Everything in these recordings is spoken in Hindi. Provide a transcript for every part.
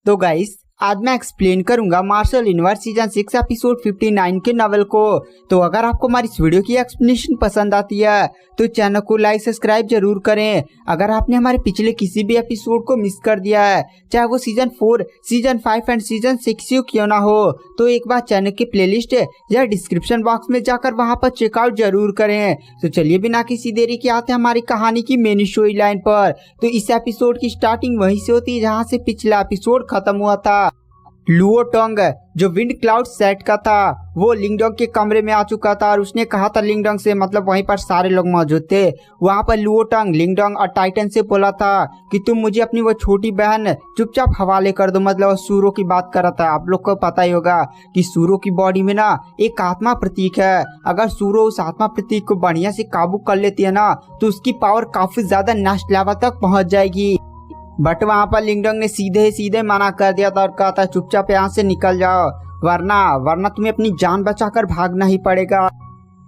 तो गाइस आज मैं एक्सप्लेन करूंगा मार्शल यूनिवर्स सीजन 6 एपिसोड 59 के नॉवेल को। तो अगर आपको हमारी इस वीडियो की एक्सप्लेनेशन पसंद आती है तो चैनल को लाइक सब्सक्राइब जरूर करें। अगर आपने हमारे पिछले किसी भी एपिसोड को मिस कर दिया है, चाहे वो सीजन 4, सीजन 5 एंड सीजन 6 क्यों ना हो, तो एक बार चैनल की प्लेलिस्ट या डिस्क्रिप्शन बॉक्स में जाकर वहां पर चेकआउट जरूर करें। तो चलिए बिना किसी देरी के आते हैं हमारी कहानी की मेन स्टोरी लाइन पर। तो इस एपिसोड की स्टार्टिंग वहीं से होती है जहां से पिछला एपिसोड खत्म हुआ था। लुओ टोंग जो विंड क्लाउड सेट का था वो लिंगडोंग के कमरे में आ चुका था और उसने कहा था लिंगडोंग से, मतलब वहीं पर सारे लोग मौजूद थे। वहां पर लुओ टोंग लिंगडोंग और टाइटन से बोला था कि तुम मुझे अपनी वो छोटी बहन चुपचाप हवाले कर दो। मतलब सूरो की बात कर रहा था। आप लोग को पता ही होगा कि सूरो की बॉडी में ना एक आत्मा प्रतीक है। अगर सूरो उस आत्मा प्रतीक को बढ़िया से काबू कर लेती है ना तो उसकी पावर काफी ज्यादा नेक्स्ट लेवल तक पहुंच जाएगी। बट वहां पर लिंगडोंग ने सीधे सीधे मना कर दिया था और कहा था चुपचाप यहाँ से निकल जाओ, वरना तुम्हें अपनी जान बचाकर भागना ही पड़ेगा।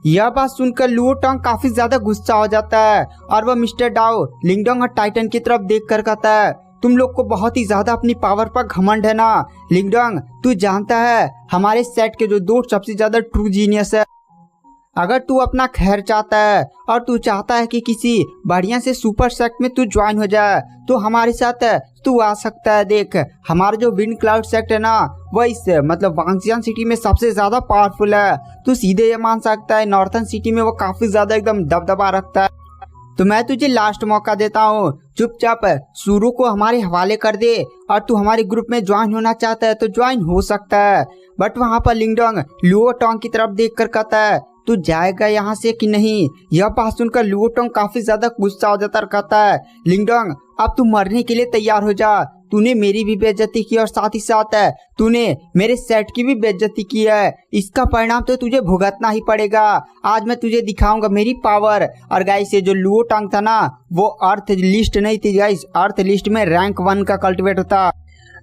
यह बात सुनकर लुओ टोंग काफी ज्यादा गुस्सा हो जाता है और वह मिस्टर डाओ लिंगडोंग और टाइटन की तरफ देखकर कहता है, तुम लोग को बहुत ही ज्यादा अपनी पावर पर घमंड है ना। लिंगडोंग तू जानता है हमारे सेट के जो 2 सबसे ज्यादा ट्रू जीनियस है, अगर तू अपना खैर चाहता है और तू चाहता है कि किसी बढ़िया से सुपर सेक्ट में तू ज्वाइन हो जाए तो हमारे साथ तू आ सकता है। देख हमारा जो विंड क्लाउड सेक्ट है ना वो इस मतलब वांगजियांग सिटी में सबसे ज्यादा पावरफुल है। तू सीधे ये मान सकता है नॉर्थन सिटी में वो काफी ज्यादा एकदम दबदबा रखता है। तो मैं तुझे लास्ट मौका देता हूँ, चुपचाप सूरो को हमारे हवाले कर दे और तू हमारे ग्रुप में ज्वाइन होना चाहता है तो ज्वाइन हो सकता है। बट वहाँ पर लिंगडोंग लुओ टोंग की तरफ देख कर कहता है, तू जाएगा यहाँ से कि नहीं। यह बात सुनकर लुओ टोंग काफी ज्यादा गुस्सा हो जाता और कहता है, लिंगडोंग अब तू मरने के लिए तैयार हो जा। तूने मेरी भी बेइज्जती की और साथ ही साथ तूने मेरे सेट की भी बेइज्जती की है। इसका परिणाम तो तुझे भुगतना ही पड़ेगा। आज मैं तुझे दिखाऊंगा मेरी पावर। और गाइस ये जो लुओ टोंग था ना वो अर्थ लिस्ट नहीं थी गाइस, अर्थ लिस्ट में रैंक 1 का कल्टिवेटर था।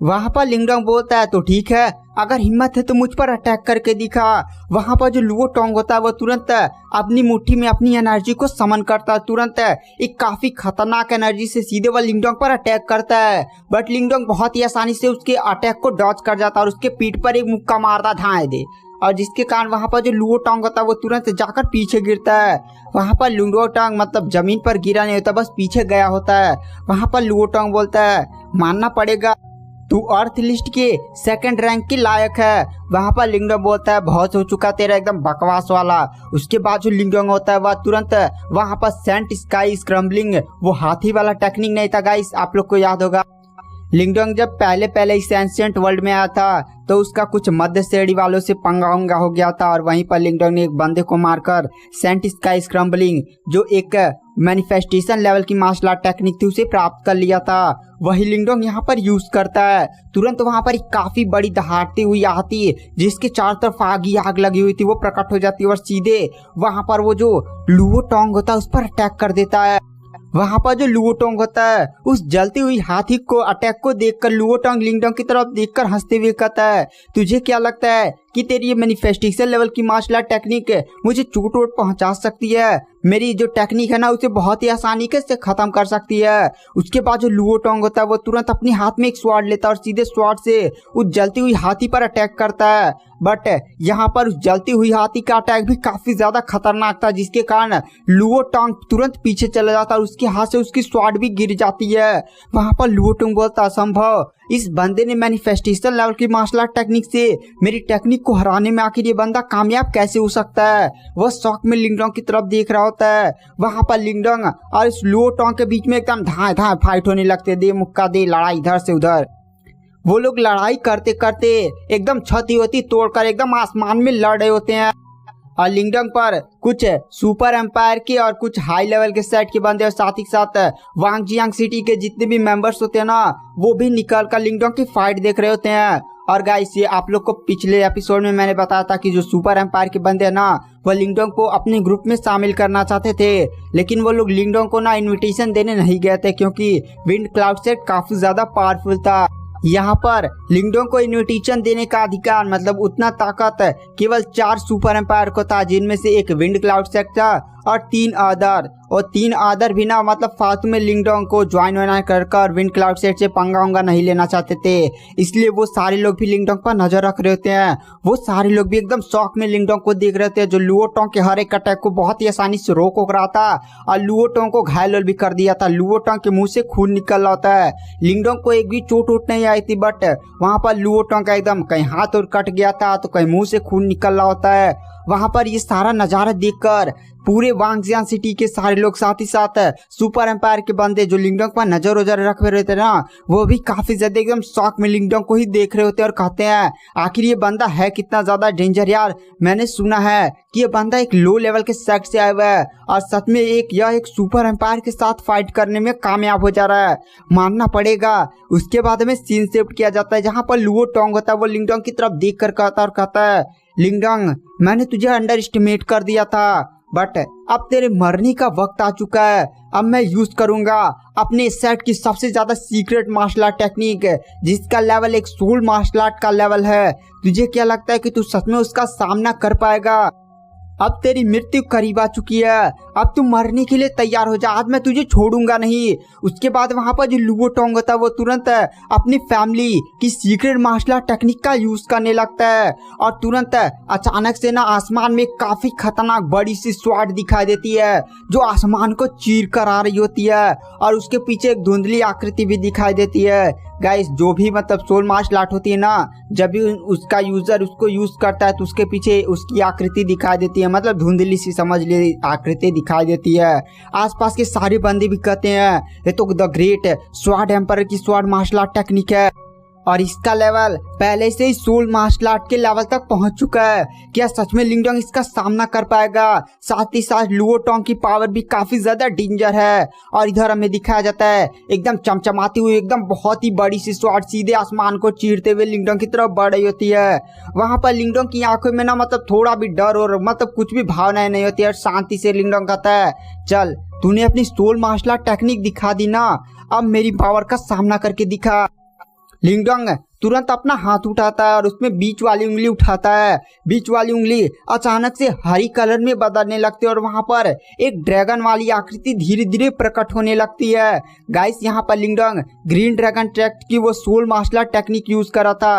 वहां पर लिंगडोंग बोलता है, तो ठीक है, अगर हिम्मत है तो मुझ पर अटैक करके दिखा। वहां पर जो लुओ टोंग होता है वो तुरंत अपनी मुट्ठी में अपनी एनर्जी को समन करता है। तुरंत एक काफी खतरनाक एनर्जी से सीधे वह लिंगडोंग पर अटैक करता है। बट लिंगडोंग बहुत ही आसानी से उसके अटैक को डॉज कर जाता है और उसके पीठ पर एक मुक्का मारता धाए दे, और जिसके कारण वहां पर जो लुओ टोंग होता है वो तुरंत जाकर पीछे गिरता है। वहां पर लुओ टोंग मतलब जमीन पर गिरा नहीं होता, बस पीछे गया होता है। वहां पर लुओ टोंग बोलता है, मानना पड़ेगा तू अर्थ लिस्ट के 2nd रैंक के लायक है। वहां पर लिंगडोंग बोलता है, बहुत हो चुका तेरा एकदम बकवास वाला। उसके बाद जो लिंगडोंग होता है वह तुरंत वहां पर सेंट स्काई स्क्रम्बलिंग वो हाथी वाला टेक्निक नहीं था गाइस, आप लोग को याद होगा। लिंगडोंग जब पहले इस एंशिएंट वर्ल्ड में आया था तो उसका कुछ मध्य श्रेणी वालों से पंगा हो गया था और वहीं पर लिंगडोंग ने एक बंदे को मारकर सेंट स्काई स्क्रम्बलिंग जो एक मैनिफेस्टेशन लेवल की मार्शल आर्ट टेक्निक थी उसे प्राप्त कर लिया था। वही लिंगडोंग यहाँ पर यूज करता है। तुरंत वहां पर एक काफी बड़ी दहाड़ती हुई हाथी जिसके चारों तरफ आग लगी हुई थी वो प्रकट हो जाती है और सीधे वहां पर वो जो लुओ टोंग होता है उस पर अटैक कर देता है। वहां पर जो लुओ टोंग होता है उस जलती हुई हाथी को अटैक को देखकर लुओ टोंग लिंगडोंग की तरफ देखकर हंसते हुए कहता है, तुझे क्या लगता है कि तेरी ये मैनिफेस्टेशन लेवल की मार्शल आर्ट टेक्निक मुझे चोट वोट पहुंचा सकती है? मेरी जो टेक्निक है ना उसे बहुत ही आसानी से खत्म कर सकती है। उसके बाद जो लुओ टोंग होता है वो तुरंत अपने हाथ में एक स्वॉर्ड लेता है और सीधे स्वॉर्ड से उस जलती हुई हाथी पर अटैक करता है। बट यहाँ पर उस जलती हुई हाथी का अटैक भी काफी ज्यादा खतरनाक था, जिसके कारण लुओ टोंग तुरंत पीछे चला जाता है और उसके हाथ से उसकी स्वॉर्ड भी गिर जाती है। वहां पर लुओ टोंग बोलता, असंभव, इस बंदे ने मैनिफेस्टेशन लेवल की मार्शल आर्ट टेक्निक से मेरी टेक्निक को हराने में आखिर ये बंदा कामयाब कैसे हो सकता है? वह शौक में लिंगडोंग की तरफ देख रहा होता है। वहां पर लिंगडोंग और इस लुओ टोंग के बीच में एकदम धाए फाइट होने लगते, दे मुक्का दे लड़ाई इधर से उधर। वो लोग लड़ाई करते करते एकदम छत होती तोड़कर एकदम आसमान में लड़ रहे होते हैं और लिंगडोंग पर कुछ सुपर एम्पायर के और कुछ हाई लेवल के सेट के बंदे और साथ ही साथ वांगजियांग सिटी के जितने भी मेंबर्स होते हैं ना वो भी निकल कर लिंगडोंग की फाइट देख रहे होते हैं। और गाइस ये आप लोग को पिछले एपिसोड में मैंने बताया था कि जो सुपर एम्पायर के बंदे हैं ना वो लिंगडोंग को अपने ग्रुप में शामिल करना चाहते थे, लेकिन वो लोग लिंगडोंग को ना इन्विटेशन देने नहीं गए थे क्योंकि विंड क्लाउड सेट काफी ज्यादा पावरफुल था। यहाँ पर लिंगडोंग को इन्विटेशन देने का अधिकार मतलब उतना ताकत केवल 4 सुपर एम्पायर को था, जिनमें से एक विंड क्लाउड सेक्ट था और 3 अदर भी ना मतलब फालतू में लिंगडोंग को ज्वाइन होना कर विंड क्लाउड सेट से पंगा उंगा नहीं लेना चाहते थे, इसलिए वो सारे लोग भी लिंगडोंग पर नजर रख रहे होते हैं। वो सारे लोग भी एकदम शौक में लिंगडोंग को देख रहे थे, जो लुओटोंग के हर एक अटैक को बहुत ही आसानी से रोक रहा था और लुओटोंग को घायल भी कर दिया था। लुओटोंग के मुंह से खून निकल रहा होता है। लिंगडोंग को एक भी चोट उठ नहीं आई थी, बट वहां पर लुओटोंग का एकदम कहीं हाथ और कट गया था तो कहीं मुंह से खून निकल रहा होता है। वहां पर ये सारा नजारा देखकर पूरे वांगजियान सिटी के सारे लोग, साथ ही साथ सुपर एम्पायर के बंदे जो लिंगडोंग पर नजर रख रहे थे ना, वो भी काफी ज्यादा एकदम शौक में लिंगडोंग को ही देख रहे होते हैं और कहते हैं आखिर ये बंदा है कितना ज्यादा डेंजर यार। मैंने सुना है कि ये बंदा एक लो लेवल के सेक्ट से आया हुआ है और सच में यह एक सुपर एम्पायर के साथ फाइट करने में कामयाब हो जा रहा है, मानना पड़ेगा। उसके बाद में सीन शिफ्ट किया जाता है जहाँ पर लुओटोंग होता है, वो लिंगडोंग की तरफ देख कर कहता है लिंगडोंग, मैंने तुझे अंडर एस्टिमेट कर दिया था, बट अब तेरे मरने का वक्त आ चुका है। अब मैं यूज करूंगा अपने सेट की सबसे ज्यादा सीक्रेट मार्शल आर्ट टेक्निक, जिसका लेवल एक सोल मार्शल आर्ट का लेवल है। तुझे क्या लगता है कि तू सच में उसका सामना कर पाएगा? अब तेरी मृत्यु करीब आ चुकी है, अब तू मरने के लिए तैयार हो जा, आज मैं तुझे छोड़ूंगा नहीं। उसके बाद वहां पर जो लुओटोंग होता है वो तुरंत अपनी फैमिली की सीक्रेट मार्शल आर्ट टेक्निक का यूज करने लगता है और तुरंत अचानक से ना आसमान में काफी खतरनाक बड़ी सी स्वॉर्ड दिखाई देती है जो आसमान को चीर कर आ रही होती है और उसके पीछे एक धुंधली आकृति भी दिखाई देती है। गाइस, जो भी मतलब सोल मार्शल आर्ट होती है ना, जब भी उसका यूजर उसको यूज करता है तो उसके पीछे उसकी आकृति दिखाई देती है, मतलब धुंधली सी समझ ले आकृति दिखाई देती है। आसपास के सारे बंदे भी कहते हैं ये तो द ग्रेट स्वॉर्ड एम्पायर की स्वॉर्ड मार्शल आर्ट टेक्निक है और इसका लेवल पहले से ही सोल मार्शल आर्ट के लेवल तक पहुंच चुका है। क्या सच में लिंगडोंग इसका सामना कर पाएगा? साथ ही साथ लुओटोंग की पावर भी काफी ज्यादा डेंजर है और इधर हमें दिखाया जाता है एकदम चमचमाती हुई एकदम बहुत ही बड़ी सी स्वॉर्ड सीधे आसमान को चीरते हुए लिंगडोंग की तरफ बढ़ रही होती है। वहां पर लिंगडोंग की आंखों में ना मतलब थोड़ा भी डर और मतलब कुछ भी भावनाएं नहीं होती है। शांति से लिंगडोंग कहता है, चल तूने अपनी सोल मार्शल आर्ट टेक्निक दिखा दी ना, अब मेरी पावर का सामना करके दिखा। लिंगडोंग तुरंत अपना हाथ उठाता है और उसमें बीच वाली उंगली उठाता है। बीच वाली उंगली अचानक से हरी कलर में बदलने लगती है और वहां पर एक ड्रैगन वाली आकृति धीरे धीरे प्रकट होने लगती है। गाइस, यहाँ पर लिंगडोंग ग्रीन ड्रैगन ट्रैक्ट की वो soul martial art technique use करा था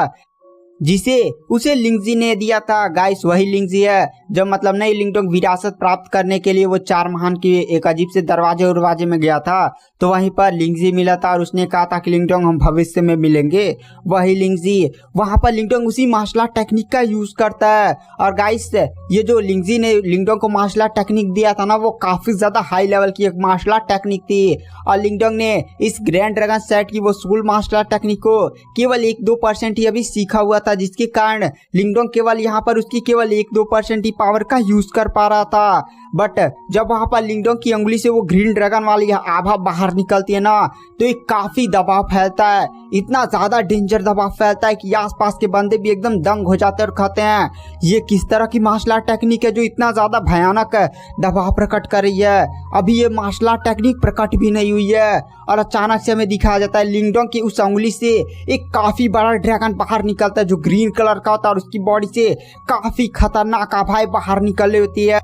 जिसे उसे लिंगजी ने दिया था। गाइस, वही लिंगजी है जब मतलब नई लिंगडोंग विरासत प्राप्त करने के लिए वो 4 महान के एक अजीब से दरवाजे में गया था, तो वहीं पर लिंगजी मिला था और उसने कहा था कि लिंगडोंग हम भविष्य में मिलेंगे। वही लिंगजी वहां पर लिंगडोंग उसी मार्शल आर्ट टेक्निक का यूज करता है। और गाइस, ये जो लिंगजी ने लिंगडोंग को मार्शल आर्ट टेक्निक दिया था ना, वो काफी ज्यादा हाई लेवल की एक मार्शल आर्ट टेक्निक थी और लिंगडोंग ने इस ग्रैंड ड्रैगन सेट की वो सोल मार्शल आर्ट टेक्निक को केवल 1-2% ही अभी सीखा हुआ था, जिसके कारण लिंगडोंग केवल यहाँ पर उसकी केवल 1-2% ही पावर का यूज कर पा रहा था। बट जब वहां पर लिंगडोंग की उंगली से वो ग्रीन ड्रैगन वाली आभा बाहर निकलती है ना, तो एक काफी दबाव फैलता है, इतना ज्यादा डेंजर दबाव फैलता है कि आसपास के बंदे भी एकदम दंग हो जाते हैं और कहते हैं ये किस तरह की मार्शल आर्ट टेक्निक है जो इतना ज्यादा भयानक दबाव प्रकट कर रही है। अभी ये मार्शल आर्ट टेक्निक प्रकट भी नहीं हुई है और अचानक से हमें दिखाया जाता है लिंगडोंग की उस उंगली से एक काफी बड़ा ड्रैगन बाहर निकलता है जो ग्रीन कलर का होता है और उसकी बॉडी से काफी खतरनाक आभाएं बाहर निकल रही होती है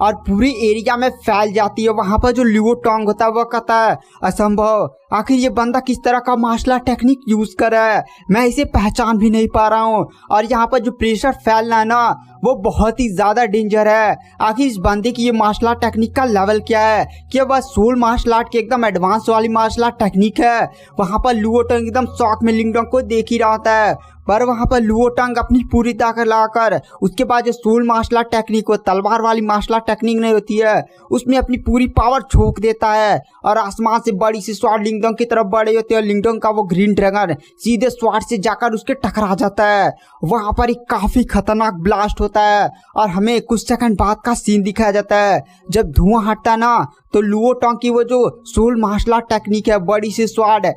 और पूरी एरिया में फैल जाती है। वहां पर जो लुओटोंग होता है वो कहता है असंभव, आखिर ये बंदा किस तरह का मार्शल आर्ट टेक्निक यूज कर रहा है, मैं इसे पहचान भी नहीं पा रहा हूँ। और यहाँ पर जो प्रेशर फैलना है ना, वो बहुत ही ज्यादा डेंजर है। आखिर इस बंदे की ये मार्शल आर्ट टेक्निक का लेवल क्या है? क्या वह सोल मार्शल आर्ट की एकदम एडवांस वाली मार्शल आर्ट टेक्निक है? वहां पर लुओटोंग एकदम शॉक में लिंगडोंग को देख ही रहा होता है, पर वहां पर लुओटोंग अपनी पूरी ताकत लगाकर उसके बाद जो सोल मार्शल आर्ट टेक्निक, वो तलवार वाली मार्शल आर्ट टेक्निक नहीं होती है, उसमें अपनी पूरी पावर झोंक देता है और आसमान से बड़ी सी स्वॉर्ड लिंगडोंग की तरफ बढ़ रही होती है। लिंगडोंग का वो ग्रीन ड्रैगन सीधे स्वॉर्ड से जाकर उसके टकरा जाता है। वहां पर एक काफी खतरनाक ब्लास्ट होता है और हमें कुछ सेकंड बाद का सीन दिखाया जाता है। जब धुआं हटता है ना, तो लुओटोंग की वो जो सोल मार्शल आर्ट टेक्निक है, बड़ी सी स्वॉर्ड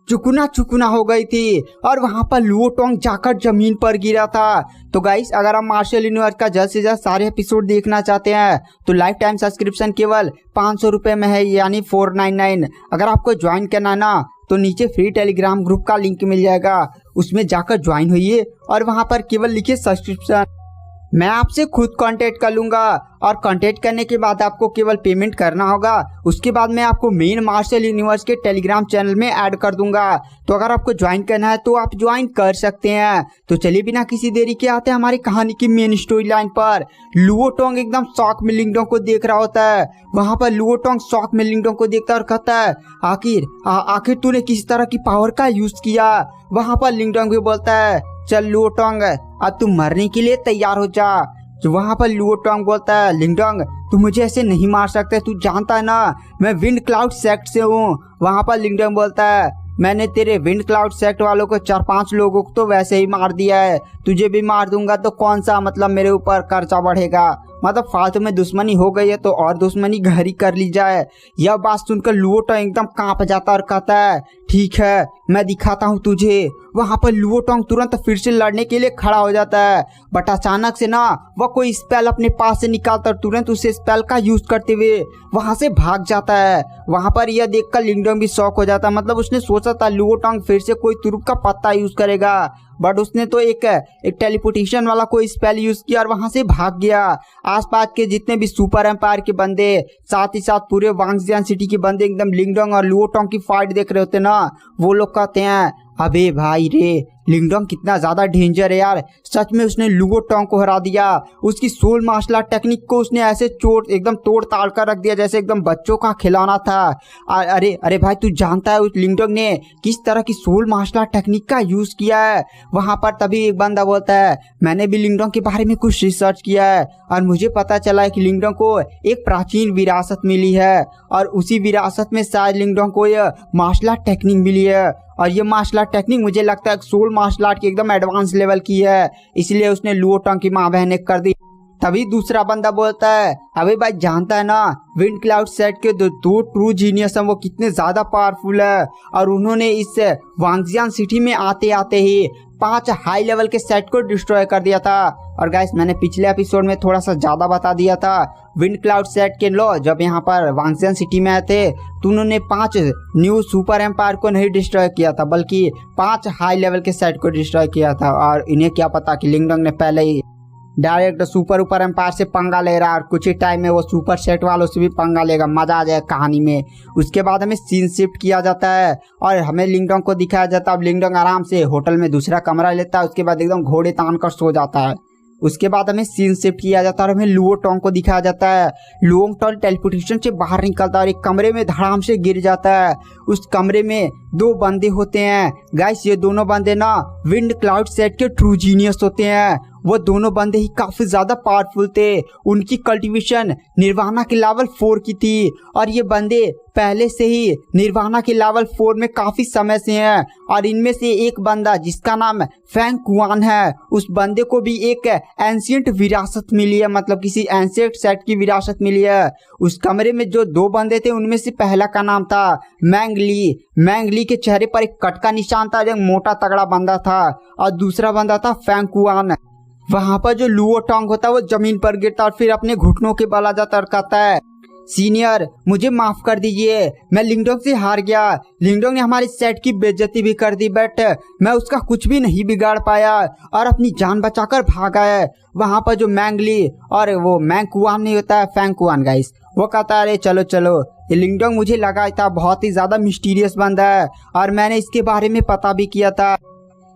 चुकना हो गई थी और वहां पर लुओटोंग जाकर जमीन पर गिरा था। तो गाइस, अगर आप मार्शल यूनिवर्स का जल्द से जल्द सारे एपिसोड देखना चाहते हैं तो लाइफ टाइम सब्सक्रिप्शन केवल 500 रुपये में है, यानी 499। अगर आपको ज्वाइन करना है ना, तो नीचे फ्री टेलीग्राम ग्रुप का लिंक मिल जाएगा, उसमें जाकर ज्वाइन होइए और वहां पर केवल लिखिए सब्सक्रिप्शन। मैं आपसे खुद कांटेक्ट कर लूँगा और कांटेक्ट करने के बाद आपको केवल पेमेंट करना होगा। उसके बाद मैं आपको मेन मार्शल यूनिवर्स के टेलीग्राम चैनल में ऐड कर दूंगा। तो अगर आपको ज्वाइन करना है तो आप ज्वाइन कर सकते हैं। तो चलिए बिना किसी देरी के आते हैं हमारी कहानी की मेन स्टोरी लाइन पर। लुओ टोंग एकदम शॉक में लिंगडोंग को देख रहा होता है। वहाँ पर लुओ टोंग शॉक में लिंगडोंग को देखता है और कहता है, आखिर तूने किस तरह की पावर का यूज किया। वहाँ पर लिंगडोंग भी बोलता है, चल लुओ टोंग अब तू मरने के लिए तैयार हो जा। जो वहाँ पर लुओ टोंग बोलता है, लिंगडोंग तू मुझे ऐसे नहीं मार सकते, तू जानता है ना मैं विंड क्लाउड सेक्ट से हूँ। वहाँ पर लिंगडोंग बोलता है, मैंने तेरे विंड क्लाउड सेक्ट वालों को 4-5 लोगों को तो वैसे ही मार दिया है, तुझे भी मार दूंगा तो कौन सा मतलब मेरे ऊपर खर्चा बढ़ेगा। मतलब फालतू में दुश्मनी हो गई है तो और दुश्मनी गहरी कर ली जाए। यह बात सुनकर लुओ टोंग एकदम कांप जाता और कहता है, ठीक है मैं दिखाता हूँ तुझे। वहाँ पर लुओ टोंग तुरंत फिर से लड़ने के लिए खड़ा हो जाता है, बट अचानक से ना वह कोई स्पेल अपने पास से निकालता और तुरंत उसे स्पेल का यूज करते हुए वहाँ से भाग जाता है। वहाँ पर यह देखकर लिंगडोंग भी शॉक हो जाता है। मतलब उसने सोचा था लुओ टोंग फिर से कोई तुरुप का पत्ता यूज करेगा, बट उसने तो एक टेलीपोर्टेशन वाला कोई स्पेल यूज किया और वहां से भाग गया। आसपास के जितने भी सुपर एम्पायर के बंदे, साथ ही साथ पूरे वांगजियान सिटी के बंदे एकदम लिंगडोंग और लुओ टोंग की फाइट देख रहे होते ना, वो लोग कहते हैं, अबे भाई रे लिंगडोंग कितना ज्यादा डेंजर है यार, सच में उसने लुओ टोंग को हरा दिया। उसकी सोल मार्शल आर्ट टेक्निक को उसने ऐसे एकदम तोड़ ताड़ कर रख दिया जैसे एकदम बच्चों का खिलौना था। अरे भाई तू जानता है उस लिंगडोंग ने किस तरह की सोल मार्शल आर्ट टेक्निक का यूज किया है। वहां पर तभी एक बंदा बोलता है, मैंने भी लिंगडोंग के बारे में कुछ रिसर्च किया है और मुझे पता चला है कि लिंगडोंग को एक प्राचीन विरासत मिली है और उसी विरासत में शायद लिंगडोंग को यह मार्शल आर्ट टेक्निक मिली है और ये मार्शल आर्ट टेक्निक मुझे लगता है सोल मार्शल आर्ट की एकदम एडवांस लेवल की है, इसलिए उसने लुओ टोंग की माँ बहन कर दी। तभी दूसरा बंदा बोलता है, अबे भाई जानता है ना विंड क्लाउड सेट के दो ट्रू जीनियस हैं, वो कितने ज्यादा पावरफुल है और उन्होंने इस वांगजियान सिटी में आते आते ही 5 हाई लेवल के सेट को डिस्ट्रॉय कर दिया था। और गाइस मैंने पिछले एपिसोड में थोड़ा सा ज्यादा बता दिया था, विंड क्लाउड सेट के लोग जब यहाँ पर वांगजियान सिटी में आए थे तो उन्होंने 5 न्यू सुपर एम्पायर को नहीं डिस्ट्रॉय किया था बल्कि 5 हाई लेवल के सेट को डिस्ट्रॉय किया था। और इन्हें क्या पता कि लिंगडोंग ने पहले ही डायरेक्ट सुपर एम्पायर से पंगा ले रहा है और कुछ ही टाइम में वो सुपर सेट वालों से भी पंगा लेगा, मजा आ जाएगा कहानी में। उसके बाद हमें सीन शिफ्ट किया जाता है और हमें लिंगडोंग को दिखाया जाता है। अब लिंगडोंग आराम से होटल में दूसरा कमरा लेता है, उसके बाद एकदम घोड़े तान कर सो जाता है। उसके बाद हमें सीन शिफ्ट किया जाता है और हमें लुओ टोंग को दिखाया जाता है। लुओ टोंग टेलीपोर्टेशन से बाहर निकलता है और एक कमरे में धड़ाम से गिर जाता है। उस कमरे में 2 बंदे होते हैं। गाइस ये दोनों बंदे ना विंड क्लाउड सेट के ट्रू जीनियस होते हैं। वो दोनों बंदे ही काफी ज्यादा पावरफुल थे। उनकी कल्टीवेशन निर्वाणा के लेवल 4 की थी और ये बंदे पहले से ही निर्वाणा के लेवल 4 में काफी समय से हैं। और इनमें से एक बंदा जिसका नाम फैंग कुआन है, उस बंदे को भी एक एंशिएंट विरासत मिली है, मतलब किसी एंशिएंट सेट की विरासत मिली है। उस कमरे में जो 2 बंदे थे उनमें से पहला का नाम था मैंग ली। मैंग ली के चेहरे पर एक कट का निशान था, एक मोटा तगड़ा बंदा था। और दूसरा बंदा था फैंग कुआन। वहां पर जो लुओ टोंग होता है वो जमीन पर गिरता और फिर अपने घुटनों के बल आ जाता और कहता है, सीनियर मुझे माफ कर दीजिए, मैं लिंगडोंग से हार गया। लिंगडोंग ने हमारे सेट की बेइज्जती भी कर दी, बट मैं उसका कुछ भी नहीं बिगाड़ पाया और अपनी जान बचाकर भागा है। वहां पर जो मैंग ली और वो मैंग कुआन नहीं होता है, फैंग कुआन गाइस, वो कहता है, अरे चलो चलो ये लिंगडोंग मुझे लगा था बहुत ही ज्यादा मिस्टीरियस बंदा है और मैंने इसके बारे में पता भी किया था।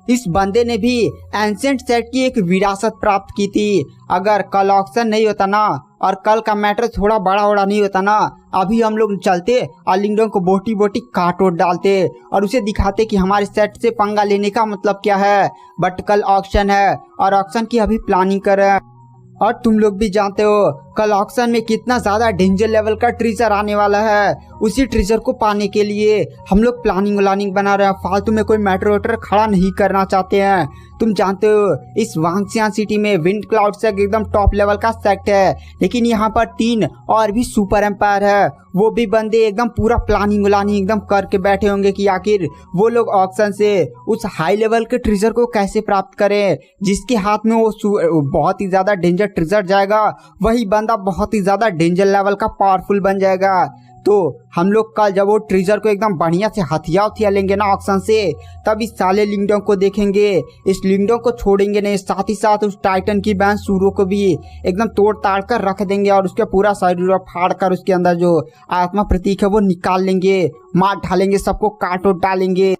इस बंदे ने भी एंशिएंट सेट की एक विरासत प्राप्त की थी। अगर कल ऑक्शन नहीं होता ना और कल का मैटर थोड़ा बड़ा नहीं होता ना, अभी हम लोग चलते और लिंगडोंग को बोटी बोटी काट ओट डालते और उसे दिखाते कि हमारे सेट से पंगा लेने का मतलब क्या है। बट कल ऑक्शन है और ऑक्शन की अभी प्लानिंग कर रहे हैं और तुम लोग भी जानते हो कल ऑक्शन में कितना ज्यादा डेंजर लेवल का ट्रेजर आने वाला है। उसी ट्रेजर को पाने के लिए हम लोग प्लानिंग बना रहे हैं, फालतू में कोई मैटर वेटर खड़ा नहीं करना चाहते हैं। तुम जानते हो इस वांगजियान सिटी में विंड क्लाउड सेक्ट एकदम टॉप लेवल का सेक्ट है, लेकिन यहाँ पर 3 और भी सुपर एम्पायर है। वो भी बंदे एकदम पूरा प्लानिंग एकदम करके बैठे होंगे कि आखिर वो लोग ऑक्शन से उस हाई लेवल के ट्रेजर को कैसे प्राप्त करें, जिसके हाथ में वो बहुत ही ज्यादा डेंजर ट्रेजर जाएगा, वही बंदा बहुत ही ज्यादा डेंजर लेवल का पावरफुल बन जाएगा। तो हम लोग कल जब वो ट्रीजर को एकदम बढ़िया से हथिया लेंगे ना ऑक्शन से, तब इस साले लिंगडोंग को देखेंगे। इस लिंगडोंग को छोड़ेंगे नहीं, साथ ही साथ उस टाइटन की बहन सूरो को भी एकदम तोड़ ताड़ कर रख देंगे और उसके पूरा शरीर फाड़ कर उसके अंदर जो आत्मा प्रतीक है वो निकाल लेंगे, मार ढालेंगे, सबको काट डालेंगे।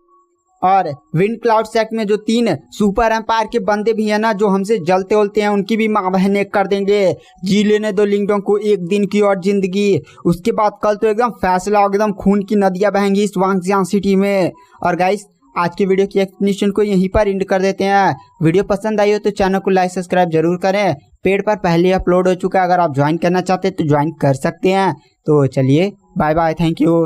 और विंड क्लाउड सेक्ट में जो 3 सुपर एम्पायर के बंदे भी हैं ना, जो हमसे जलते उलते हैं, उनकी भी माँ बहन एक कर देंगे। जी लेने दो लिंगडोंग को एक दिन की और जिंदगी। उसके बाद कल तो एकदम फैसला होगा, एकदम खून की नदियां बहेंगी इस वांगजियांग सिटी में। और गाइस, आज की वीडियो की एक्सप्लेनेशन को यहीं पर एंड कर देते हैं। वीडियो पसंद आई हो तो चैनल को लाइक सब्सक्राइब जरूर करें। पेड पर पहले अपलोड हो चुका है, अगर आप ज्वाइन करना चाहते हैं तो ज्वाइन कर सकते हैं। तो चलिए, बाय बाय, थैंक यू।